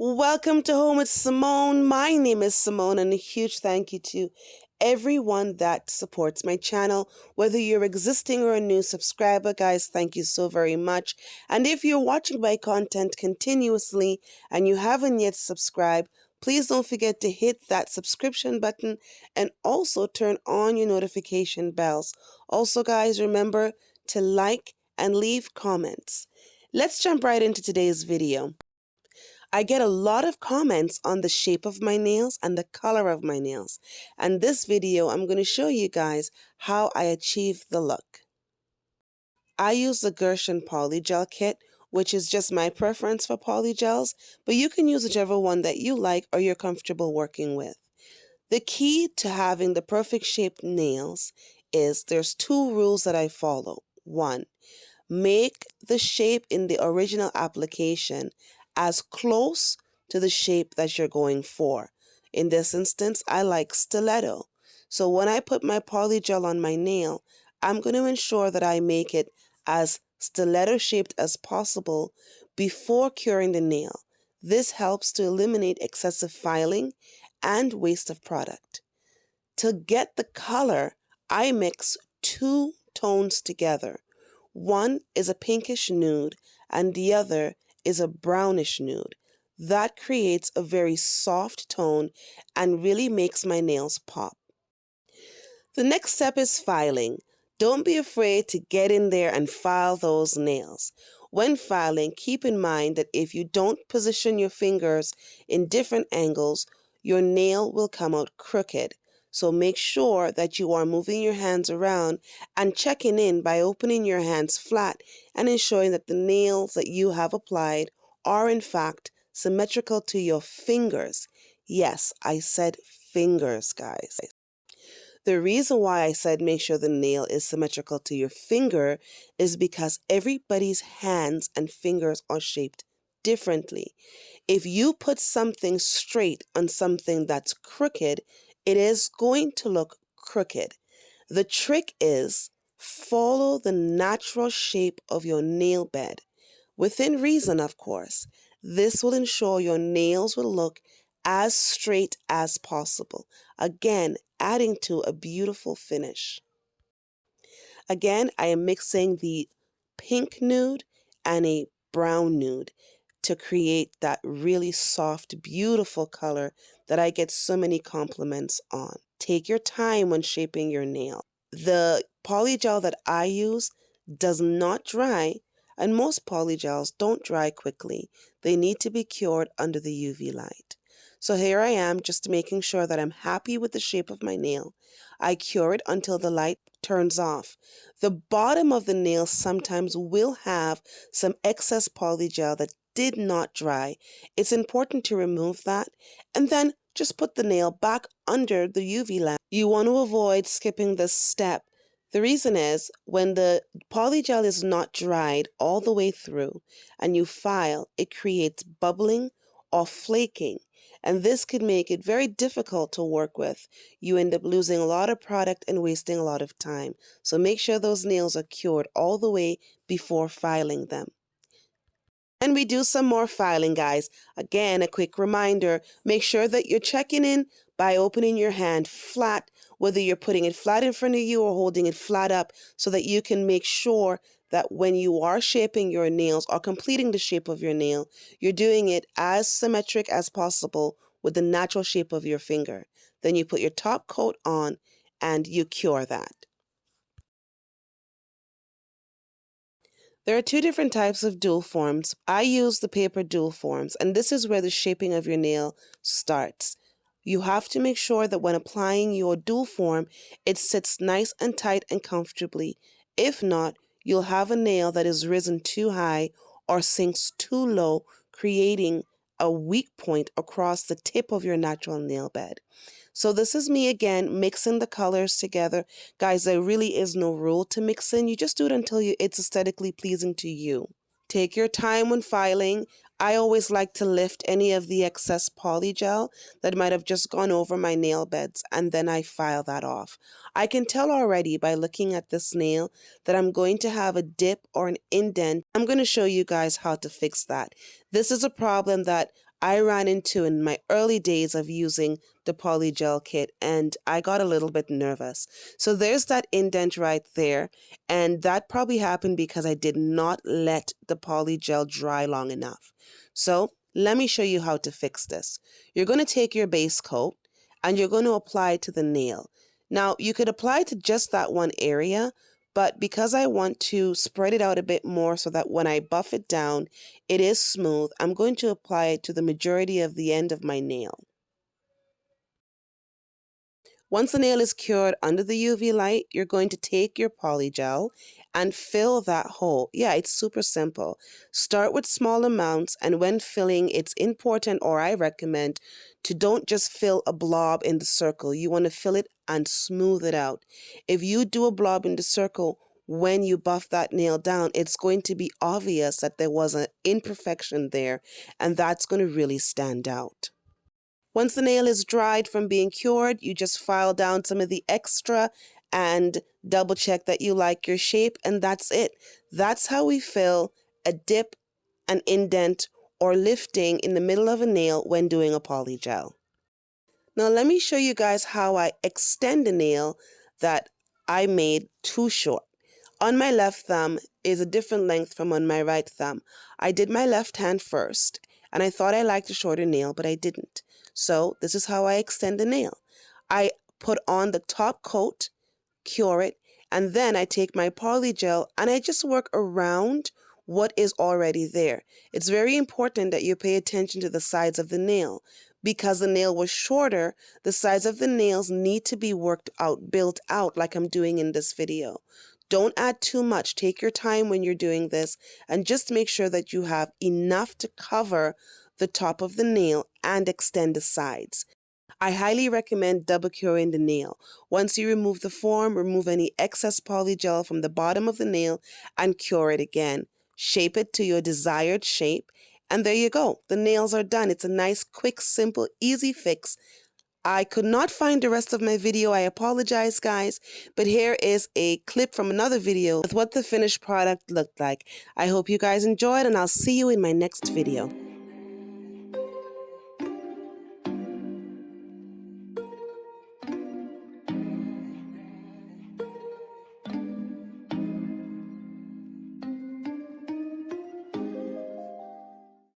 Welcome to Home with Simone. My name is Simone, and a huge thank you to everyone that supports my channel. Whether you're existing or a new subscriber, guys, thank you so very much. And if you're watching my content continuously and you haven't yet subscribed, please don't forget to hit that subscription button and also turn on your notification bells. Also, guys, remember to like and leave comments. Let's jump right into today's video. I get a lot of comments on the shape of my nails and the color of my nails. And this video, I'm going to show you guys how I achieve the look. I use the Gershion Polygel kit, which is just my preference for polygels, but you can use whichever one that you like or you're comfortable working with. The key to having the perfect shaped nails is there's two rules that I follow. One, make the shape in the original application as close to the shape that you're going for. In this instance, I like stiletto. So when I put my polygel on my nail, I'm going to ensure that I make it as stiletto shaped as possible before curing the nail. This helps to eliminate excessive filing and waste of product. To get the color, I mix two tones together. One is a pinkish nude and the other is a brownish nude. That creates a very soft tone and really makes my nails pop. The next step is filing. Don't be afraid to get in there and file those nails. When filing, keep in mind that if you don't position your fingers in different angles, your nail will come out crooked. So make sure that you are moving your hands around and checking in by opening your hands flat and ensuring that the nails that you have applied are in fact symmetrical to your fingers. Yes, I said fingers, guys. The reason why I said make sure the nail is symmetrical to your finger is because everybody's hands and fingers are shaped differently. If you put something straight on something that's crooked, it is going to look crooked. The trick is follow the natural shape of your nail bed. Within reason, of course. This will ensure your nails will look as straight as possible. Again, adding to a beautiful finish. Again, I am mixing the pink nude and a brown nude to create that really soft, beautiful color that I get so many compliments on. Take your time when shaping your nail. The polygel that I use does not dry, and most polygels don't dry quickly. They need to be cured under the UV light. So here I am just making sure that I'm happy with the shape of my nail. I cure it until the light turns off. The bottom of the nail sometimes will have some excess polygel that did not dry. It's important to remove that and then just put the nail back under the UV lamp. You want to avoid skipping this step. The reason is when the polygel is not dried all the way through and you file, it creates bubbling or flaking. And this could make it very difficult to work with. You end up losing a lot of product and wasting a lot of time. So make sure those nails are cured all the way before filing them. And we do some more filing, guys. Again, a quick reminder, make sure that you're checking in by opening your hand flat, whether you're putting it flat in front of you or holding it flat up, so that you can make sure that when you are shaping your nails or completing the shape of your nail, you're doing it as symmetric as possible with the natural shape of your finger. Then you put your top coat on and you cure that. There are two different types of dual forms. I use the paper dual forms, and this is where the shaping of your nail starts. You have to make sure that when applying your dual form, it sits nice and tight and comfortably. If not, you'll have a nail that is risen too high or sinks too low, creating a weak point across the tip of your natural nail bed. So this is me again mixing the colors together. Guys, there really is no rule to mix in. You just do it until it's aesthetically pleasing to you. Take your time when filing. I always like to lift any of the excess polygel that might have just gone over my nail beds, and then I file that off. I can tell already by looking at this nail that I'm going to have a dip or an indent. I'm going to show you guys how to fix that. This is a problem that I ran into in my early days of using the Polygel kit, and I got a little bit nervous. So there's that indent right there, and that probably happened because I did not let the Polygel dry long enough. So let me show you how to fix this. You're going to take your base coat and you're going to apply it to the nail. Now, you could apply it to just that one area, but because I want to spread it out a bit more so that when I buff it down, it is smooth, I'm going to apply it to the majority of the end of my nail. Once the nail is cured under the UV light, you're going to take your polygel and fill that hole. Yeah, it's super simple. Start with small amounts, and when filling, it's important, or I recommend, to don't just fill a blob in the circle. You want to fill it and smooth it out. If you do a blob in the circle, when you buff that nail down, it's going to be obvious that there was an imperfection there, and that's going to really stand out. Once the nail is dried from being cured, you just file down some of the extra and double check that you like your shape, and that's it. That's how we fill a dip, an indent, or lifting in the middle of a nail when doing a polygel. Now let me show you guys how I extend a nail that I made too short. On my left thumb is a different length from on my right thumb. I did my left hand first, and I thought I liked a shorter nail, but I didn't. So this is how I extend the nail. I put on the top coat, cure it, and then I take my polygel and I just work around what is already there. It's very important that you pay attention to the sides of the nail. Because the nail was shorter, the sides of the nails need to be worked out, built out like I'm doing in this video. Don't add too much. Take your time when you're doing this and just make sure that you have enough to cover the top of the nail and extend the sides. I highly recommend double curing the nail. Once you remove the form, remove any excess polygel from the bottom of the nail and cure it again. Shape it to your desired shape, and there you go. The nails are done. It's a nice, quick, simple, easy fix. I could not find the rest of my video. I apologize, guys, but here is a clip from another video with what the finished product looked like. I hope you guys enjoyed, and I'll see you in my next video.